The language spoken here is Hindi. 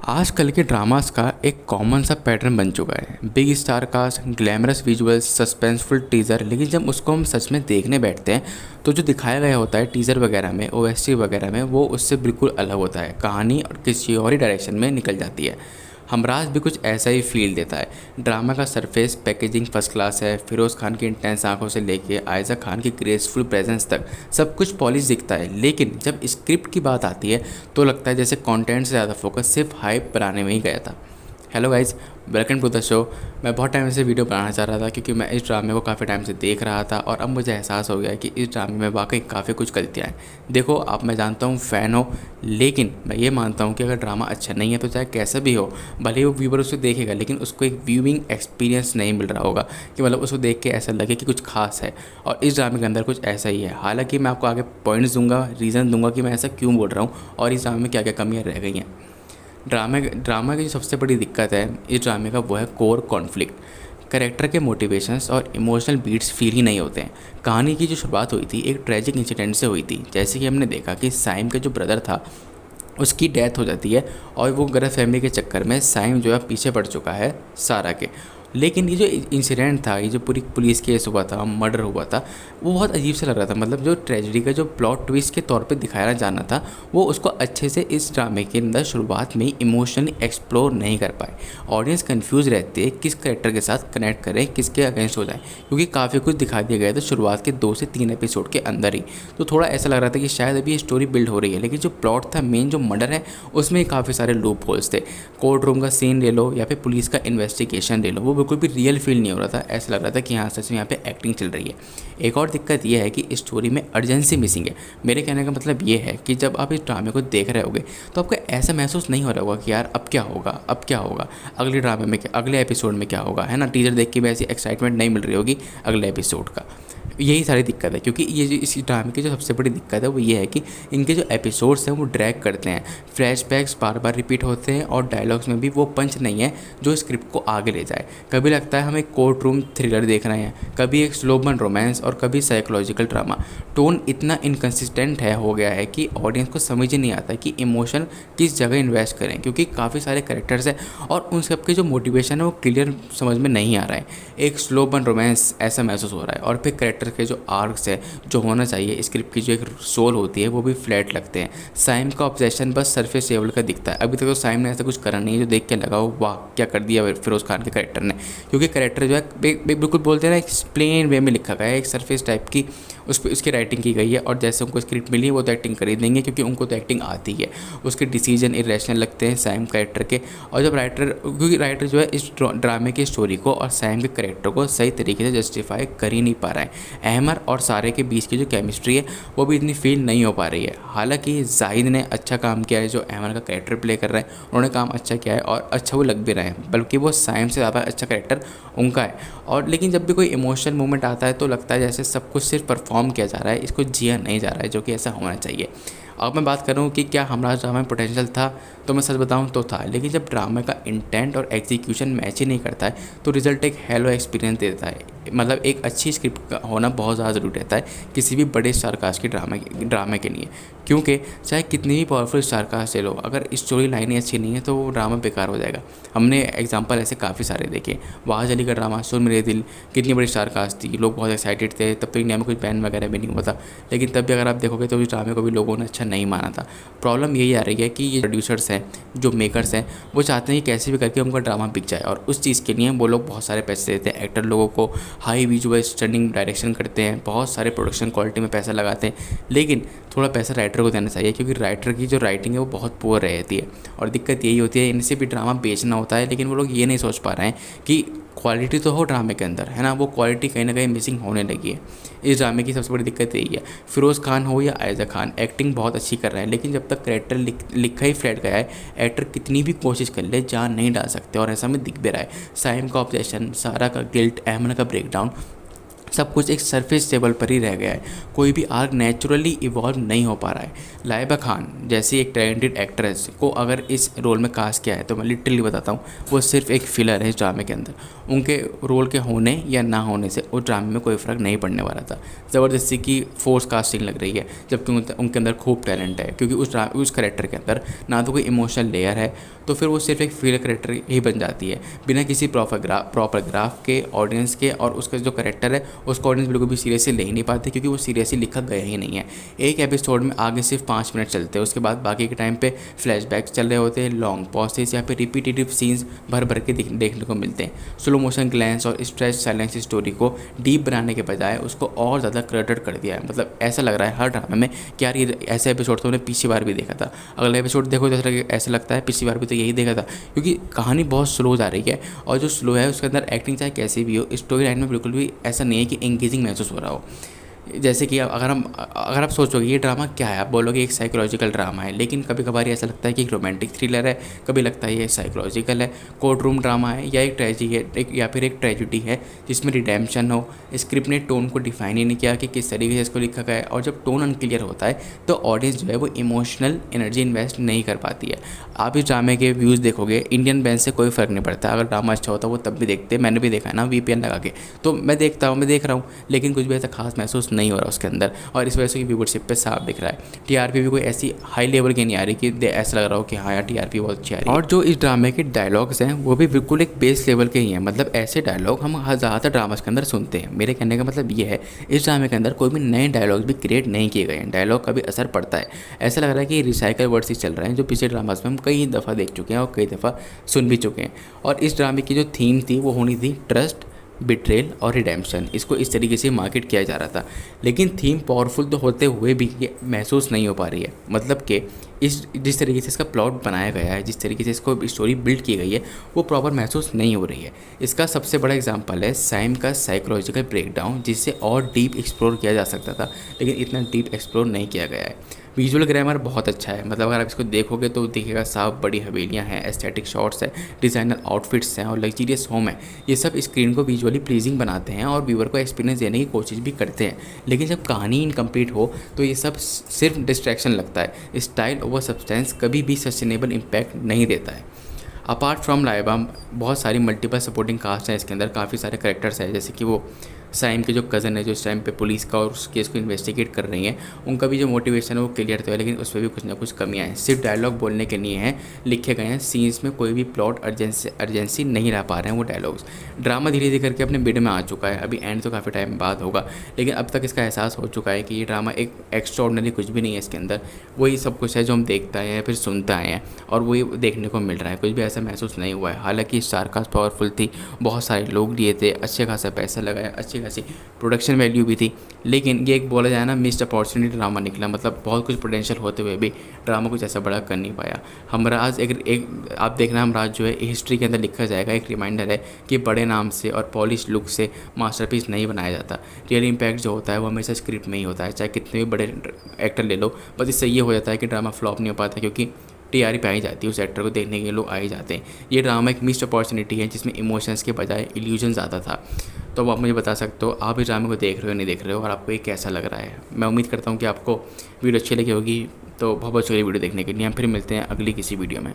आजकल के ड्रामास का एक कॉमन सा पैटर्न बन चुका है। Big star cast, glamorous visuals, suspenseful teaser. लेकिन जब उसको हम सच में देखने बैठते हैं तो जो दिखाया गया होता है टीज़र वगैरह में, ओएसटी वगैरह में, वो उससे बिल्कुल अलग होता है। कहानी और किसी और ही डायरेक्शन में निकल जाती है। हमराज भी कुछ ऐसा ही फील देता है। ड्रामा का सरफेस पैकेजिंग फर्स्ट क्लास है। फिरोज़ खान की इंटेंस आंखों से लेके आयज़ा खान की ग्रेसफुल प्रेजेंस तक सब कुछ पॉलिश दिखता है। लेकिन जब स्क्रिप्ट की बात आती है तो लगता है जैसे कंटेंट से ज़्यादा फोकस सिर्फ हाइप बनाने में ही गया था। Hello guys, welcome to the show. मैं बहुत टाइम से वीडियो बनाना चाह रहा था क्योंकि मैं इस ड्रामे को काफ़ी टाइम से देख रहा था और अब मुझे एहसास हो गया कि इस ड्रामे में वाकई काफ़ी कुछ गलतियाँ हैं। देखो, आप, मैं जानता हूँ फ़ैन हो, लेकिन मैं ये मानता हूँ कि अगर ड्रामा अच्छा नहीं है तो चाहे कैसा भी हो, भले ही वो व्यूवर उसे देखेगा लेकिन उसको एक व्यूइंग एक्सपीरियंस नहीं मिल रहा होगा कि मतलब उसको देख के ऐसा लगे कि कुछ खास है। और इस ड्रामे के अंदर कुछ ऐसा ही है। हालाँकि मैं आपको आगे पॉइंट्स दूंगा, रीज़न दूंगा कि मैं ऐसा क्यों बोल रहा हूँ और इस ड्रामे में क्या क्या कमियाँ रह गई हैं। ड्रामा की जो सबसे बड़ी दिक्कत है इस ड्रामे का, वो है कोर कॉन्फ्लिक्ट। कैरेक्टर के मोटिवेशंस और इमोशनल बीट्स फील ही नहीं होते हैं। कहानी की जो शुरुआत हुई थी एक ट्रेजिक इंसिडेंट से हुई थी। जैसे कि हमने देखा कि साइम का जो ब्रदर था उसकी डेथ हो जाती है और वो गलत फैमिली के चक्कर में साइम जो है पीछे पड़ चुका है सारा के। लेकिन ये जो इंसिडेंट था, ये जो पूरी पुलिस केस हुआ था, मर्डर हुआ था, वो बहुत अजीब से लग रहा था। मतलब जो ट्रेजेडी का जो प्लॉट ट्विस्ट के तौर पे दिखाया जाना था वो उसको अच्छे से इस ड्रामे के अंदर शुरुआत में ही इमोशनली एक्सप्लोर नहीं कर पाए। ऑडियंस कंफ्यूज रहती है किस करेक्टर के साथ कनेक्ट करें, किसके अगेंस्ट हो जाए, क्योंकि काफ़ी कुछ दिखा दिया गया था शुरुआत के 2 से 3 एपिसोड के अंदर ही। तो थोड़ा ऐसा लग रहा था कि शायद अभी ये स्टोरी बिल्ड हो रही है, लेकिन जो प्लॉट था, मेन जो मर्डर है, उसमें काफ़ी सारे लूप होल्स थे। कोर्ट रूम का सीन ले लो या फिर पुलिस का इन्वेस्टिगेशन ले लो, वो बिल्कुल भी रियल फील नहीं हो रहा था। ऐसा लग रहा था कि हाँ, सच में यहाँ पे एक्टिंग चल रही है। एक और दिक्कत ये है कि स्टोरी में अर्जेंसी मिसिंग है। मेरे कहने का मतलब ये है कि जब आप इस ड्रामे को देख रहे होगे तो आपको ऐसा महसूस नहीं हो रहा होगा कि यार अब क्या होगा, अब क्या होगा, अगले ड्रामे में क्या, अगले एपिसोड में क्या होगा, है ना। टीजर देख के भी ऐसी एक्साइटमेंट नहीं मिल रही होगी अगले एपिसोड का। यही सारी दिक्कत है, क्योंकि ये जो इस ड्रामे की जो सबसे बड़ी दिक्कत है वो ये है कि इनके जो एपिसोड्स हैं वो ड्रैग करते हैं। फ्लैशबैक्स बार बार रिपीट होते हैं और डायलॉग्स में भी वो पंच नहीं है जो स्क्रिप्ट को आगे ले जाए। कभी लगता है हम एक कोर्ट रूम थ्रिलर देख रहे हैं, कभी एक स्लो बर्न रोमांस और कभी साइकोलॉजिकल ड्रामा। टोन इतना इनकन्सिस्टेंट है हो गया है कि ऑडियंस को समझ ही नहीं आता कि इमोशन किस जगह इन्वेस्ट करें, क्योंकि काफ़ी सारे कैरेक्टर्स हैं और उन सब के जो मोटिवेशन है वो क्लियर समझ में नहीं आ रहा है। एक स्लो बर्न रोमांस ऐसा महसूस हो रहा है और फिर कैरेक्टर के जो आर्क्स है, जो होना चाहिए स्क्रिप्ट की जो एक सोल होती है, वो भी फ्लैट लगते हैं। साइम का ऑब्सेशन बस सरफेस लेवल का दिखता है। अभी तक तो साइम ने ऐसा कुछ करा नहीं है जो देख के लगा हो वाह क्या कर दिया फिरोज़ खान के कैरेक्टर ने, क्योंकि कैरेक्टर जो है बिल्कुल बोलते हैं ना, एक प्लेन वे में लिखा गया है, एक सरफेस टाइप की उस पर उसकी राइटिंग की गई है। और जैसे उनको स्क्रिप्ट मिली है वो तो एक्टिंग कर ही देंगे, क्योंकि उनको तो एक्टिंग आती है। उसके डिसीजन इरेशनल लगते हैं साइम कैरेक्टर के। और जब क्योंकि राइटर जो है इस ड्रामे की स्टोरी को और साइम के कैरेक्टर को सही तरीके से जस्टिफाई कर ही नहीं पा रहा है। अहमर और सारे के बीच की जो केमिस्ट्री है वो भी इतनी फील नहीं हो पा रही है। हालांकि जाहिद ने अच्छा काम किया है, जो अहमर का कैरेक्टर प्ले कर रहे हैं उन्होंने काम अच्छा किया है और अच्छा वो लग भी रहा है, बल्कि वो साइम से ज़्यादा अच्छा कैरेक्टर उनका है। और लेकिन जब भी कोई इमोशनल मूवमेंट आता है तो लगता है जैसे सब कुछ सिर्फ परफॉर्म किया जा रहा है, इसको जिया नहीं जा रहा है, जो कि ऐसा होना चाहिए। अब मैं बात करूँ कि क्या हमराज ड्रामा में पोटेंशियल था, तो मैं सच बताऊँ तो था। लेकिन जब ड्रामा का इंटेंट और एग्जीक्यूशन मैच ही नहीं करता है तो रिजल्ट एक हेलो एक्सपीरियंस देता है। मतलब एक अच्छी स्क्रिप्ट का होना बहुत ज़्यादा ज़रूरी रहता है किसी भी बड़े स्टारकास्ट की ड्रामे के लिए, क्योंकि चाहे कितनी भी पावरफुल स्टारकास्ट ले लो, अगर स्टोरी लाइनें अच्छी नहीं है तो वो ड्रामा बेकार हो जाएगा। हमने एग्जांपल ऐसे काफ़ी सारे देखे। वाज अली का ड्रामा सुन मेरे दिल, कितनी बड़ी स्टारकास्ट थी, लोग बहुत एक्साइटेड थे, तब तक इंडिया में कुछ बैन वगैरह भी नहीं हुआ था, लेकिन तब भी अगर आप देखोगे तो इस ड्रामे को भी लोगों ने अच्छा नहीं माना था। प्रॉब्लम यही आ रही है कि ये प्रोड्यूसर्स हैं, जो मेकर्स हैं, वो चाहते हैं कि कैसे भी करके उनका ड्रामा बिक जाए और उस चीज़ के लिए वो लोग बहुत सारे पैसे देते हैं एक्टर लोगों को, हाई विजुअल स्टनिंग डायरेक्शन करते हैं, बहुत सारे प्रोडक्शन क्वालिटी में पैसा लगाते हैं। लेकिन थोड़ा पैसा राइटर को देना चाहिए, क्योंकि राइटर की जो राइटिंग है वो बहुत पुअर रहती है। और दिक्कत यही होती है, इनसे भी ड्रामा बेचना होता है, लेकिन वो लोग ये नहीं सोच पा रहे हैं कि क्वालिटी तो हो ड्रामे के अंदर, है ना, वो क्वालिटी कहीं ना कहीं मिसिंग होने लगी है। इस ड्रामे की सबसे बड़ी दिक्कत यही है। फिरोज़ खान हो या आयज़ा खान एक्टिंग बहुत अच्छी कर रहे हैं, लेकिन जब तक कैरेक्टर लिखा ही फ्लैट गया है, एक्टर कितनी भी कोशिश कर ले जान नहीं डाल सकते, और ऐसा में दिख भी रहा है। साइम का ऑब्सेशन, सारा का गिल्ट, अहमद का ब्रेकडाउन, सब कुछ एक सरफेस लेवल पर ही रह गया है, कोई भी आर्क नेचुरली इवॉल्व नहीं हो पा रहा है। लाइबा खान जैसी एक टैलेंटेड एक्ट्रेस को अगर इस रोल में कास्ट किया है तो मैं लिटरली बताता हूँ वो सिर्फ एक फिलर है इस ड्रामे के अंदर। उनके रोल के होने या ना होने से उस ड्रामे में कोई फ़र्क नहीं पड़ने वाला था। ज़बरदस्ती की फोर्स कास्टिंग लग रही है, जबकि उनके अंदर खूब टैलेंट है, क्योंकि उस करेक्टर के अंदर ना तो कोई इमोशनल लेयर है, तो फिर वो सिर्फ एक फिलर करेक्टर ही बन जाती है बिना किसी प्रॉपर ग्राफ के, ऑडियंस के, और उसका जो करेक्टर है उसको ऑडियंस बिल्कुल भी सीरियसली ले ही नहीं पाते, क्योंकि वो सीरियसली लिखा गया ही नहीं है। एक एपिसोड में आगे सिर्फ 5 मिनट चलते हैं, उसके बाद बाकी के टाइम पे फ्लैशबैक्स चल रहे होते हैं, लॉन्ग पॉसेस या फिर रिपीटेटिव सीन्स भर भर के देखने को मिलते हैं। स्लो मोशन ग्लैंस और स्ट्रेच साइलेंस स्टोरी को डीप बनाने के बजाय उसको और ज़्यादा क्लटर्ड कर दिया है। मतलब ऐसा लग रहा है हर ड्रामे में कि यार ये ऐसा एपिसोड तो मैंने पिछली बार भी देखा था, अगला एपिसोड देखो जैसा ऐसा लगता है पिछली बार भी तो यही देखा था, क्योंकि कहानी बहुत स्लो जा रही है। और जो स्लो है उसके अंदर एक्टिंग चाहे कैसी भी हो, स्टोरी लाइन में बिल्कुल भी ऐसा नहीं है कि एंगेजिंग महसूस हो रहा हो। जैसे कि अगर आप सोचोगे ये ड्रामा क्या है, आप बोलोगे एक साइकोलॉजिकल ड्रामा है, लेकिन कभी कभार ऐसा लगता है कि एक रोमांटिक थ्रिलर है, कभी लगता है ये साइकोलॉजिकल है, कोर्ट रूम ड्रामा है, या एक ट्रेजिडी है, या फिर एक ट्रेजिडी है जिसमें रिडेम्पशन हो। स्क्रिप्ट ने टोन को डिफाइन ही नहीं किया कि किस तरीके से इसको लिखा गया है, और जब टोन अनक्लियर होता है तो ऑडियंस जो है वो इमोशनल एनर्जी इन्वेस्ट नहीं कर पाती है। आप इस ड्रामे के व्यूज़ देखोगे, इंडियन बैंड से कोई फ़र्क नहीं पड़ता, अगर ड्रामा अच्छा होता है वो तब भी देखते, मैंने भी देखा है ना VPN लगा के, तो मैं देख रहा हूँ, लेकिन कुछ भी ऐसा खास महसूस नहीं हो रहा उसके अंदर, और इस वजह से व्यूवरशिप पे साफ दिख रहा है। TRP भी कोई ऐसी हाई लेवल की नहीं आ रही कि ऐसा लग रहा हो कि हाँ यार TRP बहुत अच्छी आ रही है। और जो इस ड्रामे के डायलॉग्स हैं वो भी बिल्कुल एक बेस लेवल के ही हैं, मतलब ऐसे डायलॉग हम ज़्यादातर ड्रामास के अंदर सुनते हैं। मेरे कहने का मतलब ये है इस ड्रामे के अंदर कोई भी नए डायलॉग्स भी क्रिएट नहीं किए गए हैं, डायलॉग का भी असर पड़ता है। ऐसा लग रहा है कि रिसाइकल वर्ड्स ही चल रहे हैं जो पिछले ड्रामास में हम कई दफ़ा देख चुके हैं और कई दफ़ा सुन भी चुके हैं। और इस ड्रामे की जो थीम थी वो होनी थी ट्रस्ट, बिट्रेल और रिडेम्पशन, इसको इस तरीके से मार्केट किया जा रहा था। लेकिन थीम पावरफुल तो होते हुए भी ये महसूस नहीं हो पा रही है, मतलब कि इस जिस तरीके से इसका प्लॉट बनाया गया है, जिस तरीके से इसको स्टोरी बिल्ड की गई है, वो प्रॉपर महसूस नहीं हो रही है। इसका सबसे बड़ा एग्जांपल है सैम का साइकोलॉजिकल ब्रेकडाउन, जिससे और डीप एक्सप्लोर किया जा सकता था, लेकिन इतना डीप एक्सप्लोर नहीं किया गया है। विजुअल ग्रामर बहुत अच्छा है, मतलब अगर आप इसको देखोगे तो दिखेगा साफ बड़ी हवेलियाँ हैं, एस्थेटिक शॉट्स है, डिज़ाइनर आउटफिट्स हैं और लग्जीरियस होम है। ये सब स्क्रीन को विजुअली प्लीजिंग बनाते हैं और व्यूअर को एक्सपीरियंस देने की कोशिश भी करते हैं। लेकिन जब कहानी इनकम्प्लीट हो तो ये सब सिर्फ डिस्ट्रैक्शन लगता है। स्टाइल ओवर सब्सटेंस कभी भी सस्टेनेबल इम्पैक्ट नहीं देता है। अपार्ट फ्रॉम लाइबा बहुत सारी मल्टीपल सपोर्टिंग कास्ट हैं इसके अंदर, काफ़ी सारे करेक्टर्स हैं, जैसे कि वो साइम के जो कज़न है जो इस टाइम पे पुलिस का और उस केस को इन्वेस्टिगेट कर रही हैं, उनका भी जो मोटिवेशन है वो क्लियर तो है, लेकिन उसमें भी कुछ ना कुछ कमियां हैं। सिर्फ डायलॉग बोलने के लिए हैं, लिखे गए हैं, सीन्स में कोई भी प्लॉट अर्जेंसी नहीं ला पा रहे हैं वो डायलॉग्स। ड्रामा धीरे धीरे करके अपने मिड में आ चुका है, अभी एंड तो काफ़ी टाइम बाद होगा, लेकिन अब तक इसका एहसास हो चुका है कि ये ड्रामा एक एक्स्ट्राऑर्डिनरी कुछ भी नहीं है। इसके अंदर वही सब कुछ है जो हम देखते आए हैं, फिर सुनते आए हैं, और वही देखने को मिल रहा है, कुछ भी ऐसा महसूस नहीं हुआ है। हालांकि स्टारकास्ट पावरफुल थी, बहुत सारे लोग लिए थे, अच्छे खासा पैसा लगाया, अच्छी खासी प्रोडक्शन वैल्यू भी थी, लेकिन ये एक बोला जाए ना मिस्ड अपॉर्चुनिटी ड्रामा निकला। मतलब बहुत कुछ पोटेंशियल होते हुए भी ड्रामा कुछ ऐसा बड़ा कर नहीं पाया। हमराज एक आप देखना, हमराज जो है हिस्ट्री के अंदर लिखा जाएगा, एक रिमाइंडर है कि बड़े नाम से और पॉलिश लुक से मास्टरपीस नहीं बनाया जाता। रियल इम्पैक्ट जो होता है वो हमेशा स्क्रिप्ट में ही होता है, चाहे कितने भी बड़े एक्टर ले लो, बस इससे ये हो जाता है कि ड्रामा फ्लॉप नहीं हो पाता, क्योंकि TRP आई जाती है, उस एक्टर को देखने के लिए लोग आ ही जाते हैं। ये ड्रामा एक मिस्ड अपॉर्चुनिटी है जिसमें इमोशंस के बजाय इल्यूजन ज़्यादा था। तो अब आप मुझे बता सकते हो आप इस ड्रामे को देख रहे हो नहीं देख रहे हो, और आपको ये कैसा लग रहा है। मैं उम्मीद करता हूँ कि आपको वीडियो अच्छी लगी होगी। तो बहुत बहुत शुक्रिया वीडियो देखने के लिए, हम फिर मिलते हैं अगली किसी वीडियो में।